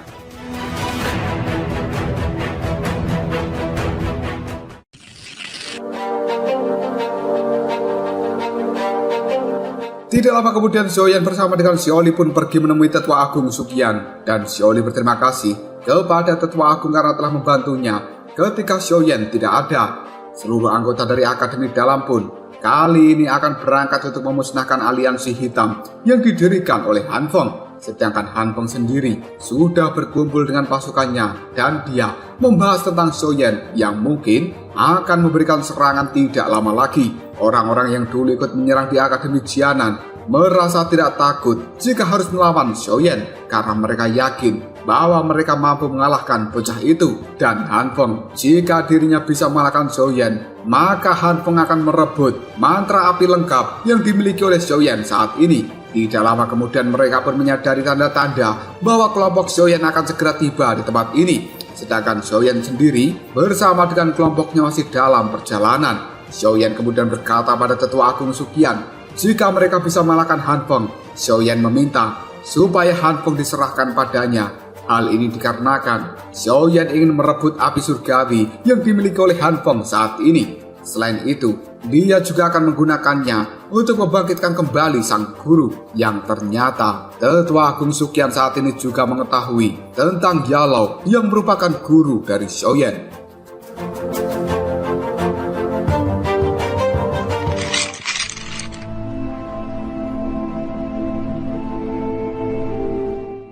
Tidak lama kemudian Xiaoyan bersama dengan Xiaoli pun pergi menemui Tetua Agung Suqian, dan Xiaoli berterima kasih kepada Tetua Agung karena telah membantunya ketika Xiaoyan tidak ada. Seluruh anggota dari Akademi Dalam pun kali ini akan berangkat untuk memusnahkan aliansi hitam yang didirikan oleh Han Feng. Sedangkan Han Feng sendiri sudah berkumpul dengan pasukannya, dan dia membahas tentang Xiaoyan yang mungkin akan memberikan serangan tidak lama lagi. Orang-orang yang dulu ikut menyerang di Akademi Jianan merasa tidak takut jika harus melawan Xiaoyan karena mereka yakin bahwa mereka mampu mengalahkan bocah itu. Dan Han Feng, jika dirinya bisa mengalahkan Xiaoyan, maka Han Feng akan merebut mantra api lengkap yang dimiliki oleh Xiaoyan saat ini. Tidak lama kemudian mereka pun menyadari tanda-tanda bahwa kelompok Xiaoyan akan segera tiba di tempat ini. Sedangkan Xiaoyan sendiri bersama dengan kelompoknya masih dalam perjalanan. Xiaoyan kemudian berkata pada Tetua Agung Suqian, jika mereka bisa mengalahkan Han Feng, Xiaoyan meminta supaya Han Feng diserahkan padanya. Hal ini dikarenakan Xiaoyan ingin merebut api surgawi yang dimiliki oleh Han Feng saat ini. Selain itu, dia juga akan menggunakannya untuk membangkitkan kembali sang guru yang ternyata Tetua Agung Suqian saat ini juga mengetahui tentang Yalao yang merupakan guru dari Xiaoyan.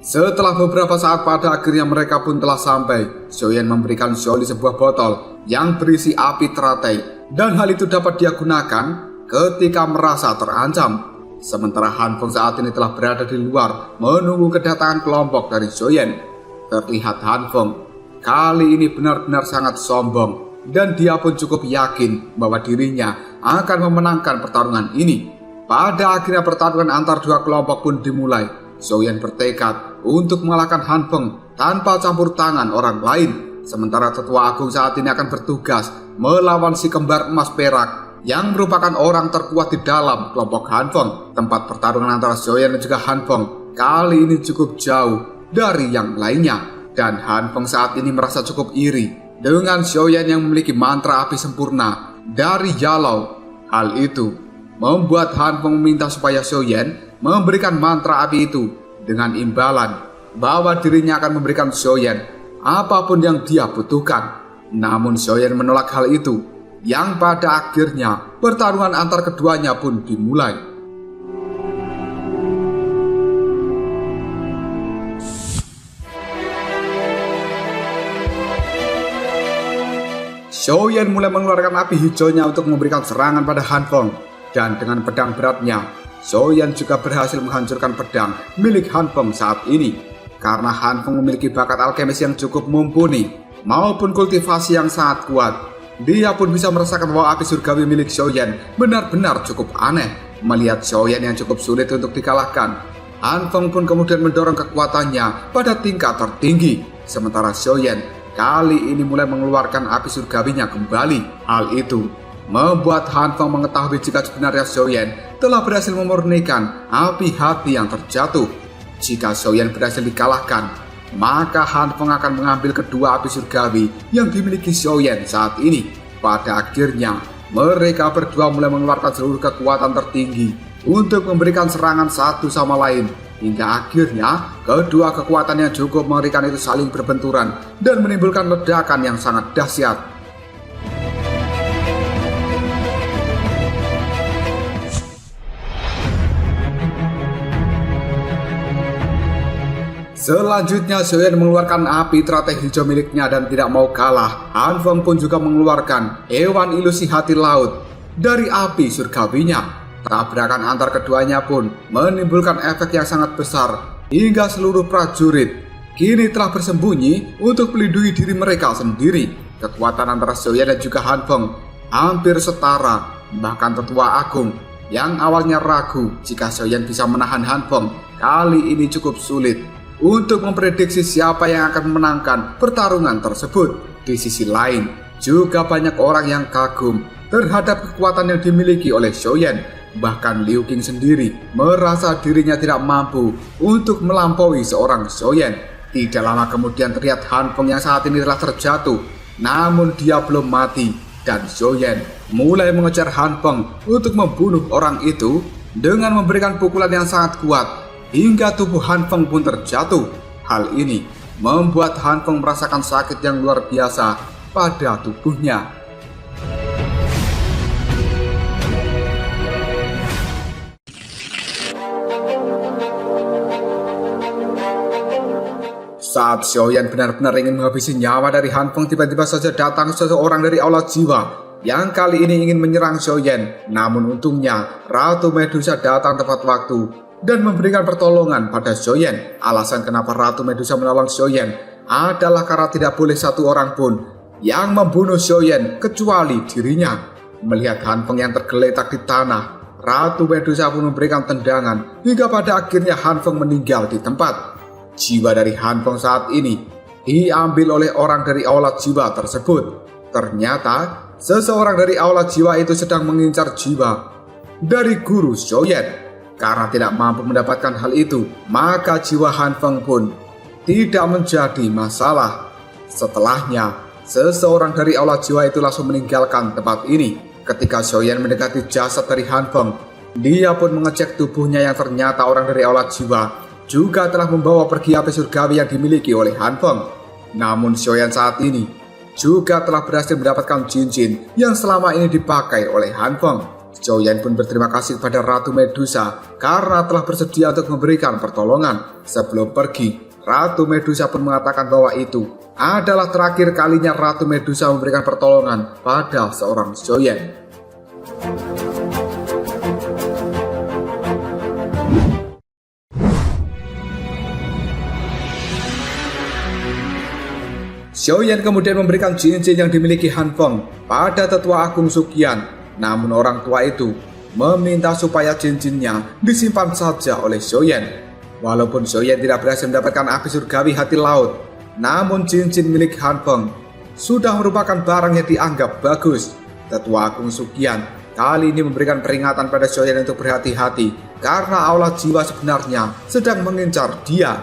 Setelah beberapa saat pada akhirnya mereka pun telah sampai. Xiaoyan memberikan Zhou Li sebuah botol yang berisi api teratai, dan hal itu dapat dia gunakan ketika merasa terancam. Sementara Han Feng saat ini telah berada di luar menunggu kedatangan kelompok dari Xiaoyan. Terlihat Han Feng kali ini benar-benar sangat sombong, dan dia pun cukup yakin bahwa dirinya akan memenangkan pertarungan ini. Pada akhirnya pertarungan antar dua kelompok pun dimulai. Xiaoyan bertekad untuk mengalahkan Han Feng tanpa campur tangan orang lain. Sementara Tetua Agung saat ini akan bertugas melawan si kembar emas perak yang merupakan orang terkuat di dalam kelompok Han Feng. Tempat pertarungan antara Xiaoyan dan juga Han Feng kali ini cukup jauh dari yang lainnya, dan Han Feng saat ini merasa cukup iri dengan Xiaoyan yang memiliki mantra api sempurna dari Yalao. Hal itu membuat Han Feng meminta supaya Xiaoyan memberikan mantra api itu dengan imbalan bahwa dirinya akan memberikan Xiaoyan apapun yang dia butuhkan. Namun Xiaoyan menolak hal itu, yang pada akhirnya pertarungan antar keduanya pun dimulai. Xiaoyan mulai mengeluarkan api hijaunya untuk memberikan serangan pada Han Feng, dan dengan pedang beratnya Xiaoyan juga berhasil menghancurkan pedang milik Han Feng saat ini. Karena Han Feng memiliki bakat alkemis yang cukup mumpuni maupun kultivasi yang sangat kuat, dia pun bisa merasakan bahwa api surgawi milik Xiaoyan benar-benar cukup aneh. Melihat Xiaoyan yang cukup sulit untuk dikalahkan, Han Feng pun kemudian mendorong kekuatannya pada tingkat tertinggi. Sementara Xiaoyan kali ini mulai mengeluarkan api surgawinya kembali. Hal itu membuat Han Feng mengetahui jika sebenarnya Xiaoyan telah berhasil memurnikan api hati yang terjatuh. Jika Xiaoyan berhasil dikalahkan, maka Han Feng akan mengambil kedua api surgawi yang dimiliki Xiaoyan saat ini. Pada akhirnya, mereka berdua mulai mengeluarkan seluruh kekuatan tertinggi untuk memberikan serangan satu sama lain. Hingga akhirnya, kedua kekuatan yang cukup mengerikan itu saling berbenturan dan menimbulkan ledakan yang sangat dahsyat. Selanjutnya Xiaoyan mengeluarkan api teratai hijau miliknya dan tidak mau kalah. Han Feng pun juga mengeluarkan hewan ilusi hati laut dari api surgawinya. Tabrakan antar keduanya pun menimbulkan efek yang sangat besar hingga seluruh prajurit kini telah bersembunyi untuk melindungi diri mereka sendiri. Kekuatan antara Xiaoyan dan juga Han Feng hampir setara. Bahkan Tetua Agung yang awalnya ragu jika Xiaoyan bisa menahan Han Feng kali ini cukup sulit untuk memprediksi siapa yang akan memenangkan pertarungan tersebut. Di sisi lain, juga banyak orang yang kagum terhadap kekuatan yang dimiliki oleh Xiaoyan. Bahkan Liu Qing sendiri merasa dirinya tidak mampu untuk melampaui seorang Xiaoyan. Tidak lama kemudian terlihat Han Feng yang saat ini telah terjatuh, namun dia belum mati, dan Xiaoyan mulai mengejar Han Feng untuk membunuh orang itu dengan memberikan pukulan yang sangat kuat hingga tubuh Han Feng pun terjatuh. Hal ini membuat Han Feng merasakan sakit yang luar biasa pada tubuhnya. Saat Xiaoyan benar-benar ingin menghabisi nyawa dari Han Feng, tiba-tiba saja datang seseorang dari aula jiwa yang kali ini ingin menyerang Xiaoyan. Namun untungnya Ratu Medusa datang tepat waktu dan memberikan pertolongan pada Xiaoyan. Alasan kenapa Ratu Medusa menolong Xiaoyan adalah karena tidak boleh satu orang pun yang membunuh Xiaoyan kecuali dirinya. Melihat Han Feng yang tergeletak di tanah, Ratu Medusa pun memberikan tendangan hingga pada akhirnya Han Feng meninggal di tempat. Jiwa dari Han Feng saat ini diambil oleh orang dari aula jiwa tersebut. Ternyata seseorang dari aula jiwa itu sedang mengincar jiwa dari guru Xiaoyan. Karena tidak mampu mendapatkan hal itu, maka jiwa Han Feng pun tidak menjadi masalah. Setelahnya, seseorang dari aula jiwa itu langsung meninggalkan tempat ini. Ketika Xiaoyan mendekati jasad dari Han Feng, dia pun mengecek tubuhnya yang ternyata orang dari aula jiwa juga telah membawa pergi api surgawi yang dimiliki oleh Han Feng. Namun Xiaoyan saat ini juga telah berhasil mendapatkan cincin yang selama ini dipakai oleh Han Feng. Xiaoyan pun berterima kasih kepada Ratu Medusa karena telah bersedia untuk memberikan pertolongan. Sebelum pergi, Ratu Medusa pun mengatakan bahwa itu adalah terakhir kalinya Ratu Medusa memberikan pertolongan pada seorang Xiaoyan. Xiaoyan kemudian memberikan cincin yang dimiliki Han Feng pada tetua Agung Suqian. Namun orang tua itu meminta supaya cincinnya disimpan saja oleh Xiaoyan. Walaupun Xiaoyan tidak berhasil mendapatkan api surgawi hati laut, namun cincin milik Han Feng sudah merupakan barang yang dianggap bagus. Tetua Agung Suqian kali ini memberikan peringatan pada Xiaoyan untuk berhati-hati karena aula jiwa sebenarnya sedang mengincar dia.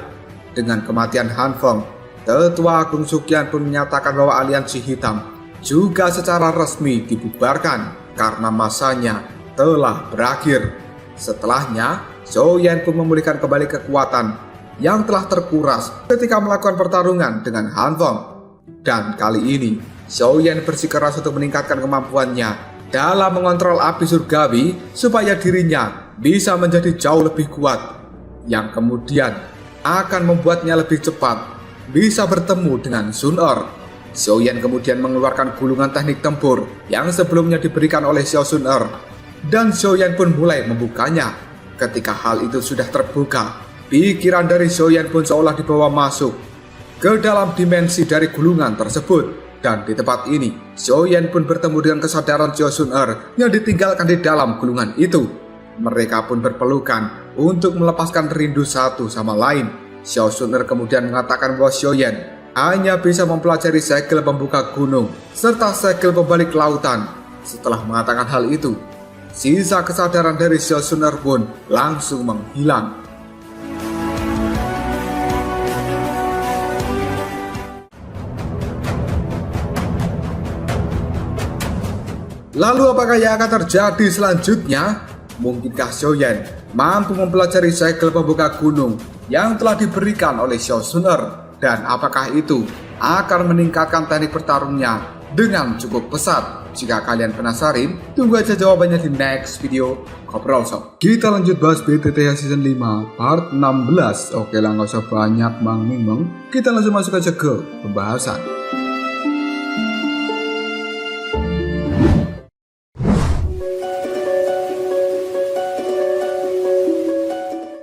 Dengan kematian Han Feng, Tetua Agung Suqian pun menyatakan bahwa aliansi hitam juga secara resmi dibubarkan karena masanya telah berakhir. Setelahnya, Xiaoyan pun memulihkan kembali kekuatan yang telah terkuras ketika melakukan pertarungan dengan Han Feng. Dan kali ini, Xiaoyan bersikeras untuk meningkatkan kemampuannya dalam mengontrol api surgawi supaya dirinya bisa menjadi jauh lebih kuat, yang kemudian akan membuatnya lebih cepat bisa bertemu dengan Sun Er. Xiaoyan kemudian mengeluarkan gulungan teknik tempur yang sebelumnya diberikan oleh Xiao Sun Er, dan Xiaoyan pun mulai membukanya. Ketika hal itu sudah terbuka, pikiran dari Xiaoyan pun seolah dibawa masuk ke dalam dimensi dari gulungan tersebut. Dan di tempat ini, Xiaoyan pun bertemu dengan kesadaran Xiao Sun Er yang ditinggalkan di dalam gulungan itu. Mereka pun berpelukan untuk melepaskan rindu satu sama lain. Xiao Sun Er kemudian mengatakan bahwa Xiaoyan hanya bisa mempelajari segel pembuka gunung serta segel pembalik lautan. Setelah mengatakan hal itu, sisa kesadaran dari Xiao Sun Er pun langsung menghilang. Lalu apakah yang akan terjadi selanjutnya? Mungkinkah Xiaoyan mampu mempelajari segel pembuka gunung yang telah diberikan oleh Xiao Sun Er? Dan apakah itu akan meningkatkan teknik bertarungnya dengan cukup pesat? Jika kalian penasaran, tunggu aja jawabannya di next video Ngobrol Sob. Kita lanjut bahas BTTH Season 5 Part 16. Oke lah, nggak usah banyak mang-ming. Kita langsung masuk aja ke pembahasan.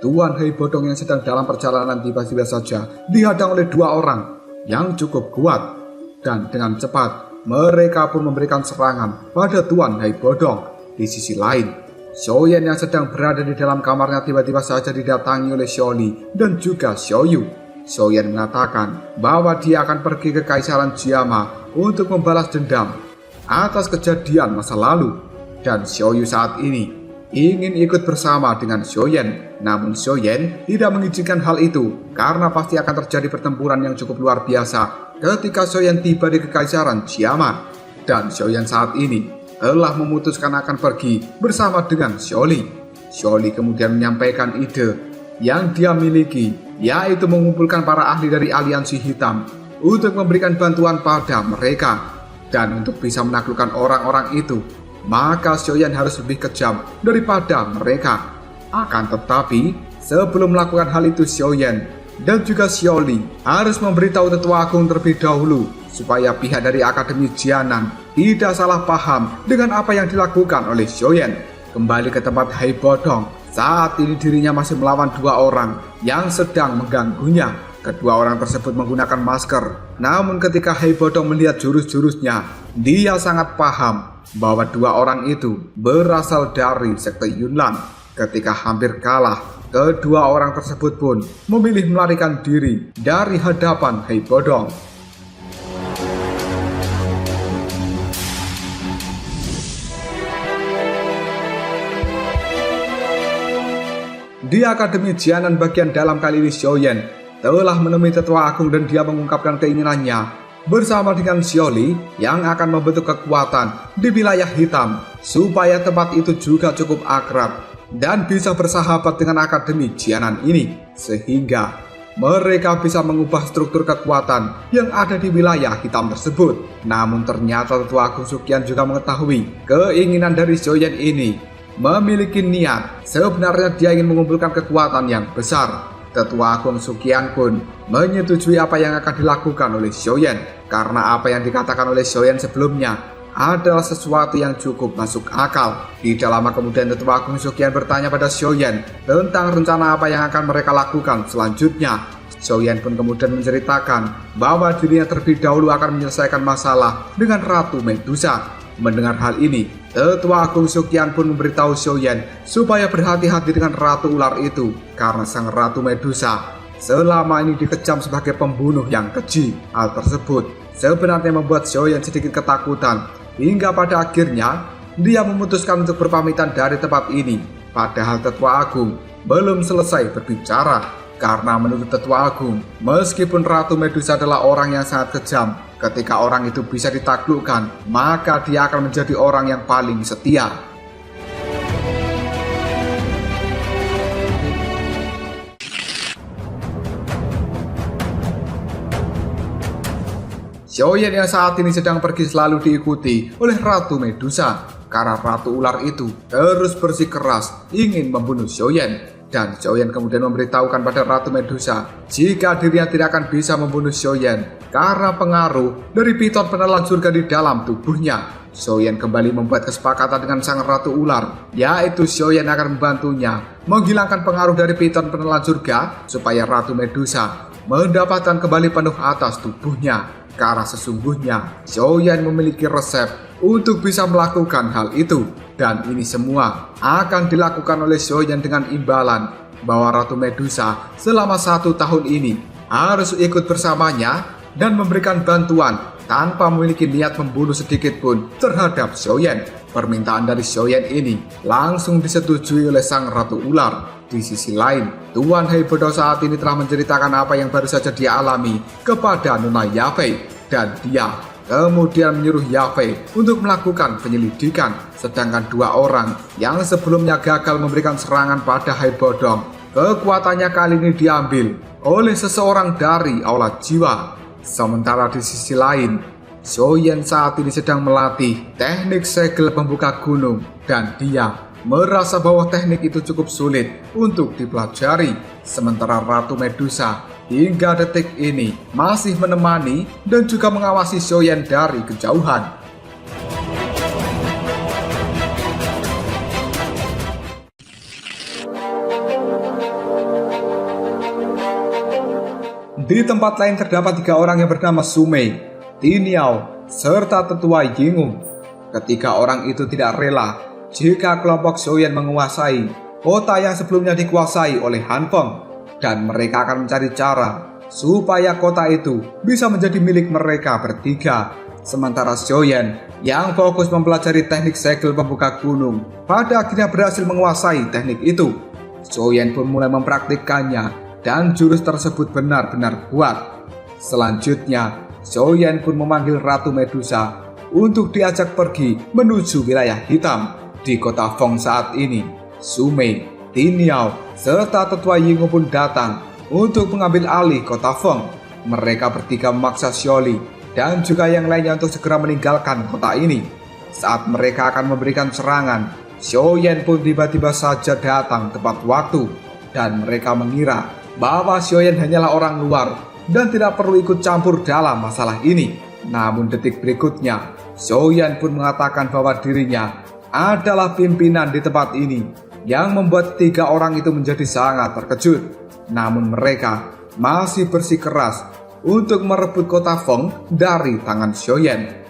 Tuan Hei Bodong yang sedang dalam perjalanan tiba-tiba saja dihadang oleh dua orang yang cukup kuat, dan dengan cepat mereka pun memberikan serangan pada Tuan Hei Bodong. Di sisi lain, Xiaoyan yang sedang berada di dalam kamarnya tiba-tiba saja didatangi oleh Xiaoli dan juga Xiaoyu. Xiaoyan mengatakan bahwa dia akan pergi ke Kaisaran Jiama untuk membalas dendam atas kejadian masa lalu, dan Xiaoyu saat ini ingin ikut bersama dengan Xiaoyan. Namun Xiaoyan tidak mengizinkan hal itu karena pasti akan terjadi pertempuran yang cukup luar biasa ketika Xiaoyan tiba di Kekaisaran Jiama. Dan Xiaoyan saat ini telah memutuskan akan pergi bersama dengan Xiaoli. Xiaoli kemudian menyampaikan ide yang dia miliki, yaitu mengumpulkan para ahli dari aliansi hitam untuk memberikan bantuan pada mereka. Dan untuk bisa menaklukkan orang-orang itu, maka Xiaoyan harus lebih kejam daripada mereka. Akan tetapi, sebelum melakukan hal itu, Xiaoyan dan juga Xiaoli harus memberitahu Tetua Agung terlebih dahulu supaya pihak dari Akademi Jianan tidak salah paham dengan apa yang dilakukan oleh Xiaoyan. Kembali ke tempat Hei Bodong, saat ini dirinya masih melawan dua orang yang sedang mengganggunya. Kedua orang tersebut menggunakan masker, namun ketika Hei Bodong melihat jurus-jurusnya, dia sangat paham bahwa dua orang itu berasal dari sekte Yunlan. Ketika hampir kalah, kedua orang tersebut pun memilih melarikan diri dari hadapan Hei Bodong. Di Akademi Jianan bagian dalam kali ini Xiaoyan telah menemui tetua agung dan dia mengungkapkan keinginannya bersama dengan Xiaoli yang akan membentuk kekuatan di wilayah hitam supaya tempat itu juga cukup akrab dan bisa bersahabat dengan Akademi Jianan ini sehingga mereka bisa mengubah struktur kekuatan yang ada di wilayah hitam tersebut. Namun ternyata Tetua Agung Suqian juga mengetahui keinginan dari Xiaoyan ini memiliki niat. Sebenarnya dia ingin mengumpulkan kekuatan yang besar. Tetua Agung Suqian pun menyetujui apa yang akan dilakukan oleh Xiaoyan karena apa yang dikatakan oleh Xiaoyan sebelumnya adalah sesuatu yang cukup masuk akal. Tidak lama kemudian Tetua Agung Suqian bertanya pada Xiaoyan tentang rencana apa yang akan mereka lakukan selanjutnya. Xiaoyan pun kemudian menceritakan bahwa dirinya terlebih dahulu akan menyelesaikan masalah dengan Ratu Medusa. Mendengar hal ini, Tetua Agung Suqian pun memberitahu Xiaoyan supaya berhati-hati dengan Ratu Ular itu karena sang Ratu Medusa selama ini dikecam sebagai pembunuh yang keji. Hal tersebut sebenarnya membuat Xiaoyan sedikit ketakutan hingga pada akhirnya dia memutuskan untuk berpamitan dari tempat ini. Padahal Tetua Agung belum selesai berbicara karena menurut Tetua Agung, meskipun Ratu Medusa adalah orang yang sangat kejam, ketika orang itu bisa ditaklukkan, maka dia akan menjadi orang yang paling setia. Xiaoyan yang saat ini sedang pergi selalu diikuti oleh Ratu Medusa karena Ratu Ular itu terus bersikeras ingin membunuh Xiaoyan. Dan Xiaoyan kemudian memberitahukan pada Ratu Medusa jika dirinya tidak akan bisa membunuh Xiaoyan karena pengaruh dari piton penelan surga di dalam tubuhnya. Xiaoyan kembali membuat kesepakatan dengan sang Ratu Ular, yaitu Xiaoyan akan membantunya menghilangkan pengaruh dari piton penelan surga supaya Ratu Medusa mendapatkan kembali penuh atas tubuhnya. Karena sesungguhnya Xiaoyan memiliki resep untuk bisa melakukan hal itu. Dan ini semua akan dilakukan oleh Xiaoyan dengan imbalan bahwa Ratu Medusa selama 1 tahun ini harus ikut bersamanya dan memberikan bantuan tanpa memiliki niat membunuh sedikit pun terhadap Xiaoyan. Permintaan dari Xiaoyan ini langsung disetujui oleh sang Ratu Ular. Di sisi lain, Tuan Heibodo saat ini telah menceritakan apa yang baru saja dia alami kepada Nona Yafei dan dia kemudian menyuruh Yafei untuk melakukan penyelidikan, sedangkan 2 orang yang sebelumnya gagal memberikan serangan pada Heibodo, kekuatannya kali ini diambil oleh seseorang dari Aula Jiwa. Sementara di sisi lain, Xiaoyan saat ini sedang melatih teknik segel pembuka gunung dan dia merasa bahwa teknik itu cukup sulit untuk dipelajari. Sementara Ratu Medusa hingga detik ini masih menemani dan juga mengawasi Xiaoyan dari kejauhan. Di tempat lain terdapat 3 orang yang bernama Sumei, Tiniao, serta Tetua Yingung. Ketiga orang itu tidak rela jika kelompok Xiaoyan menguasai kota yang sebelumnya dikuasai oleh Han Feng, dan mereka akan mencari cara supaya kota itu bisa menjadi milik mereka bertiga. Sementara Xiaoyan yang fokus mempelajari teknik segel pembuka gunung pada akhirnya berhasil menguasai teknik itu. Xiaoyan pun mulai mempraktikkannya dan jurus tersebut benar-benar kuat. Selanjutnya, Xiaoyan pun memanggil Ratu Medusa untuk diajak pergi menuju wilayah hitam. Di kota Feng saat ini, Sumei, Tiniao, serta Tetua Yingung pun datang untuk mengambil alih kota Feng. Mereka bertiga memaksa Xiaoli dan juga yang lainnya untuk segera meninggalkan kota ini. Saat mereka akan memberikan serangan, Xiaoyan pun tiba-tiba saja datang tepat waktu, dan mereka mengira bahwa Xiaoyan hanyalah orang luar dan tidak perlu ikut campur dalam masalah ini. Namun detik berikutnya, Xiaoyan pun mengatakan bahwa dirinya adalah pimpinan di tempat ini, yang membuat 3 orang itu menjadi sangat terkejut. Namun mereka masih bersikeras untuk merebut kota Feng dari tangan Xiaoyan.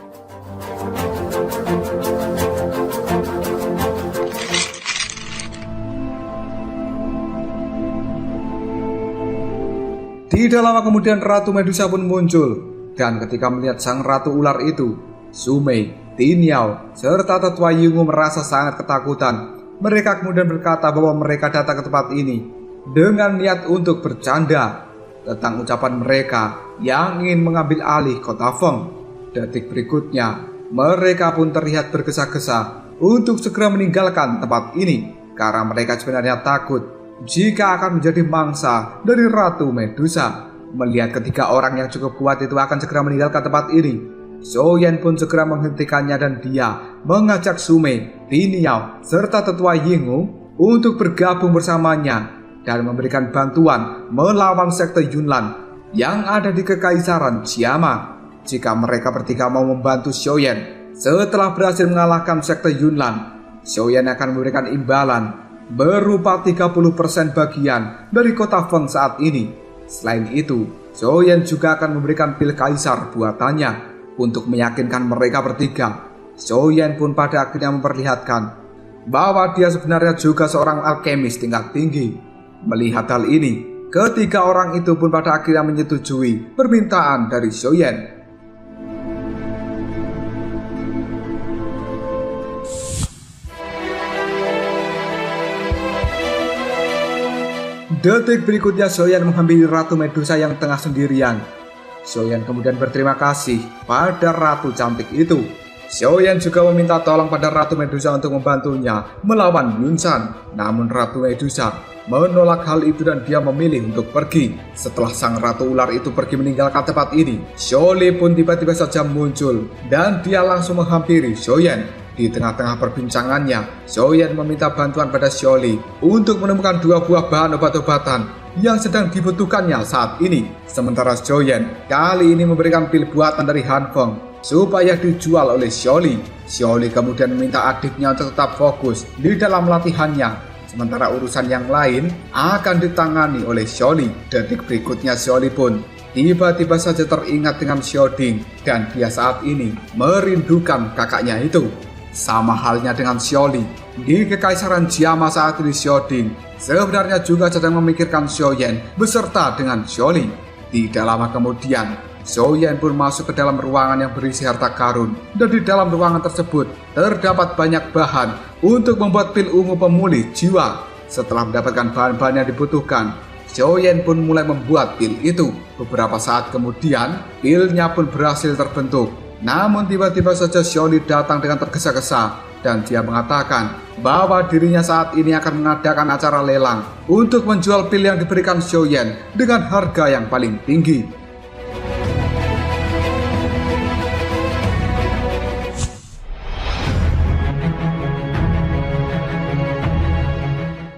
Tidak lama kemudian Ratu Medusa pun muncul, dan ketika melihat sang Ratu Ular itu, Sumei, Tiniao, serta Tetua Yingung merasa sangat ketakutan Mereka kemudian berkata bahwa mereka datang ke tempat ini dengan niat untuk bercanda tentang ucapan mereka yang ingin mengambil alih kota Feng. Detik berikutnya, mereka pun terlihat bergesa-gesa untuk segera meninggalkan tempat ini karena mereka sebenarnya takut jika akan menjadi mangsa dari Ratu Medusa. Melihat ketiga orang yang cukup kuat itu akan segera meninggalkan tempat ini, Xiaoyan pun segera menghentikannya dan dia mengajak Sume, Liniao, serta tetua Yingwu untuk bergabung bersamanya dan memberikan bantuan melawan sekte Yunlan yang ada di Kekaisaran Xiama. Jika mereka bertiga mau membantu Xiaoyan setelah berhasil mengalahkan sekte Yunlan, Xiaoyan akan memberikan imbalan berupa 30% bagian dari kota Feng saat ini. Selain itu, Xiaoyan juga akan memberikan pil kaisar buatannya untuk meyakinkan mereka bertiga. Xiaoyan pun pada akhirnya memperlihatkan bahwa dia sebenarnya juga seorang alkemis tingkat tinggi. Melihat hal ini, ketiga orang itu pun pada akhirnya menyetujui permintaan dari Xiaoyan. Detik berikutnya Xiaoyan menghampiri Ratu Medusa yang tengah sendirian. Xiaoyan kemudian berterima kasih pada Ratu cantik itu. Xiaoyan juga meminta tolong pada Ratu Medusa untuk membantunya melawan Yunsan. Namun Ratu Medusa menolak hal itu dan dia memilih untuk pergi. Setelah sang Ratu Ular itu pergi meninggalkan tempat ini, Xiaoli pun tiba-tiba saja muncul dan dia langsung menghampiri Xiaoyan. Di tengah-tengah perbincangannya, Xiaoyan meminta bantuan pada Xiaoli untuk menemukan 2 buah bahan obat-obatan yang sedang dibutuhkannya saat ini. Sementara Xiaoyan kali ini memberikan pil buatan dari Han Feng supaya dijual oleh Xiaoli. Xiaoli kemudian meminta adiknya untuk tetap fokus di dalam latihannya, sementara urusan yang lain akan ditangani oleh Xiaoli. Detik berikutnya Xiaoli pun tiba-tiba saja teringat dengan Xiaoding dan dia saat ini merindukan kakaknya itu. Sama halnya dengan Xiaoli, di Kekaisaran Xiama saat ini Xiaoding sebenarnya juga sedang memikirkan Xiaoyan beserta dengan Xiaoli. Tidak lama kemudian, Xiaoyan pun masuk ke dalam ruangan yang berisi harta karun, dan di dalam ruangan tersebut terdapat banyak bahan untuk membuat pil ungu pemulih jiwa. Setelah mendapatkan bahan-bahan yang dibutuhkan, Xiaoyan pun mulai membuat pil itu. Beberapa saat kemudian, pilnya pun berhasil terbentuk. Namun tiba-tiba saja Xiaoli datang dengan tergesa-gesa dan dia mengatakan bahwa dirinya saat ini akan mengadakan acara lelang untuk menjual pil yang diberikan Xiaoyan dengan harga yang paling tinggi.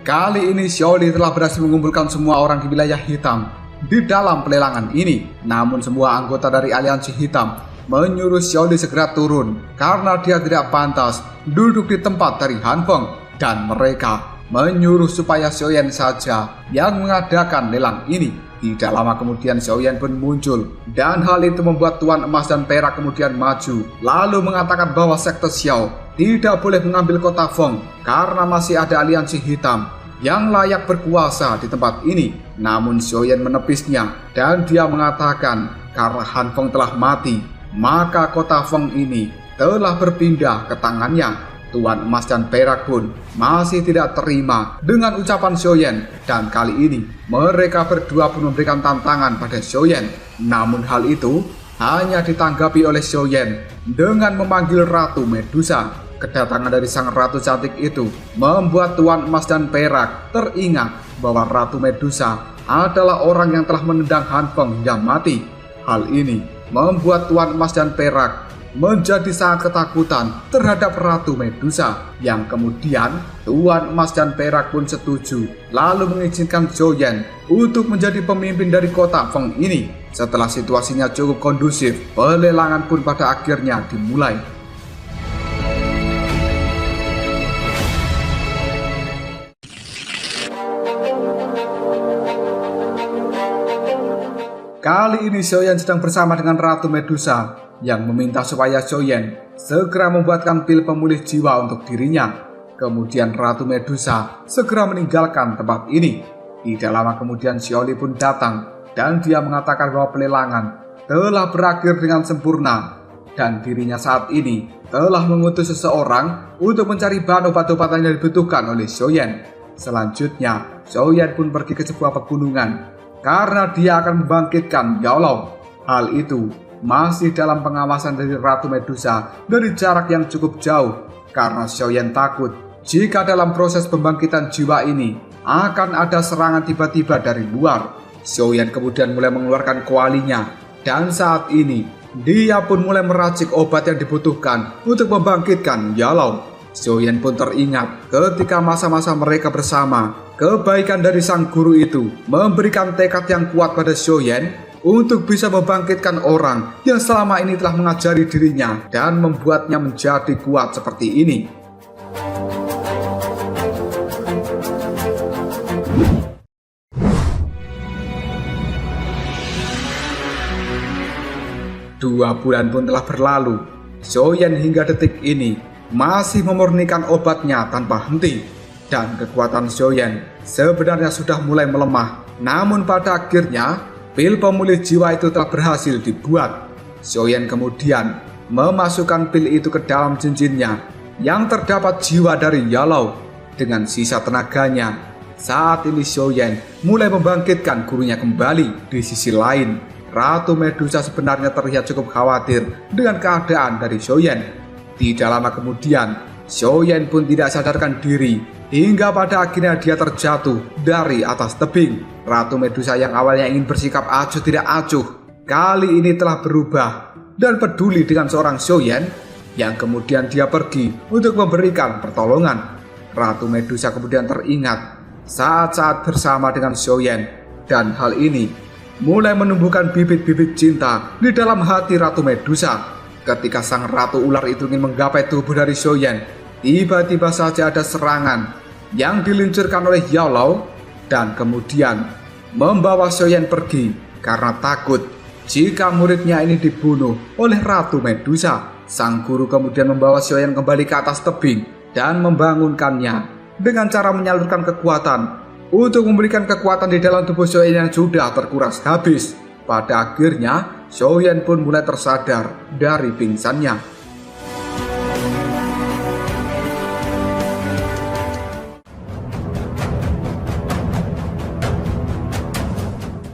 Kali ini Xiaoli telah berhasil mengumpulkan semua orang di wilayah hitam di dalam pelelangan ini. Namun semua anggota dari aliansi hitam menyuruh Xiaoli segera turun karena dia tidak pantas duduk di tempat dari Han Feng, dan mereka menyuruh supaya Xiaoyan saja yang mengadakan lelang ini. Tidak lama kemudian Xiaoyan pun muncul dan hal itu membuat Tuan Emas dan Perak kemudian maju lalu mengatakan bahwa sekte Xiao tidak boleh mengambil kota Feng karena masih ada aliansi hitam yang layak berkuasa di tempat ini. Namun Xiaoyan menepisnya dan dia mengatakan karena Han Feng telah mati, maka kota Feng ini telah berpindah ke tangannya. Tuan Emas dan Perak pun masih tidak terima dengan ucapan Xiaoyan dan kali ini mereka berdua pun memberikan tantangan pada Xiaoyan. Namun hal itu hanya ditanggapi oleh Xiaoyan dengan memanggil Ratu Medusa. Kedatangan dari sang ratu cantik itu membuat Tuan Emas dan Perak teringat bahwa Ratu Medusa adalah orang yang telah menendang Han Feng yang mati. Hal ini membuat Tuan Emas dan Perak menjadi sangat ketakutan terhadap Ratu Medusa, yang kemudian Tuan Emas dan Perak pun setuju lalu mengizinkan Xiaoyan untuk menjadi pemimpin dari kota Feng ini. Setelah situasinya cukup kondusif, pelelangan pun pada akhirnya dimulai. Kali ini Xiaoyan sedang bersama dengan Ratu Medusa yang meminta supaya Xiaoyan segera membuatkan pil pemulih jiwa untuk dirinya. Kemudian Ratu Medusa segera meninggalkan tempat ini. Tidak lama kemudian Xiaoli pun datang dan dia mengatakan bahwa pelelangan telah berakhir dengan sempurna dan dirinya saat ini telah mengutus seseorang untuk mencari bahan obat-obatan yang dibutuhkan oleh Xiaoyan. Selanjutnya, Xiaoyan pun pergi ke sebuah pegunungan karena dia akan membangkitkan Yaolao. Hal itu masih dalam pengawasan dari Ratu Medusa dari jarak yang cukup jauh karena Xiaoyan takut jika dalam proses pembangkitan jiwa ini akan ada serangan tiba-tiba dari luar. Xiaoyan kemudian mulai mengeluarkan kualinya dan saat ini dia pun mulai meracik obat yang dibutuhkan untuk membangkitkan Yaolao. Xiaoyan pun teringat ketika masa-masa mereka bersama. Kebaikan dari sang guru itu memberikan tekad yang kuat pada Xiaoyan untuk bisa membangkitkan orang yang selama ini telah mengajari dirinya dan membuatnya menjadi kuat seperti ini. Dua bulan pun telah berlalu. Xiaoyan hingga detik ini masih memurnikan obatnya tanpa henti. Dan kekuatan Xiaoyan sebenarnya sudah mulai melemah. Namun pada akhirnya pil pemulih jiwa itu telah berhasil dibuat. Xiaoyan kemudian memasukkan pil itu ke dalam cincinnya yang terdapat jiwa dari Yaolao. Dengan sisa tenaganya, saat ini Xiaoyan mulai membangkitkan gurunya kembali. Di sisi lain, Ratu Medusa sebenarnya terlihat cukup khawatir dengan keadaan dari Xiaoyan. Tidak lama kemudian, Xiaoyan pun tidak sadarkan diri hingga pada akhirnya dia terjatuh dari atas tebing. Ratu Medusa yang awalnya ingin bersikap acuh tidak acuh, kali ini telah berubah dan peduli dengan seorang Xiaoyan yang kemudian dia pergi untuk memberikan pertolongan. Ratu Medusa kemudian teringat saat-saat bersama dengan Xiaoyan dan hal ini mulai menumbuhkan bibit-bibit cinta di dalam hati Ratu Medusa. Ketika sang ratu ular itu ingin menggapai tubuh dari Xiaoyan, tiba-tiba saja ada serangan yang diluncurkan oleh Yaolao dan kemudian membawa Xiaoyan pergi karena takut jika muridnya ini dibunuh oleh Ratu Medusa. Sang guru kemudian membawa Xiaoyan kembali ke atas tebing dan membangunkannya dengan cara menyalurkan kekuatan untuk memberikan kekuatan di dalam tubuh Xiaoyan yang sudah terkuras habis. Pada akhirnya Xiaoyan pun mulai tersadar dari pingsannya.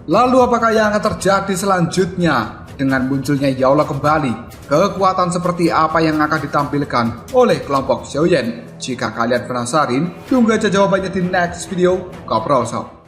Lalu apakah yang akan terjadi selanjutnya? Dengan munculnya Yaolao kembali, kekuatan seperti apa yang akan ditampilkan oleh kelompok Xiaoyan? Jika kalian penasaran, tunggu aja jawabannya di next video. Kaprosok.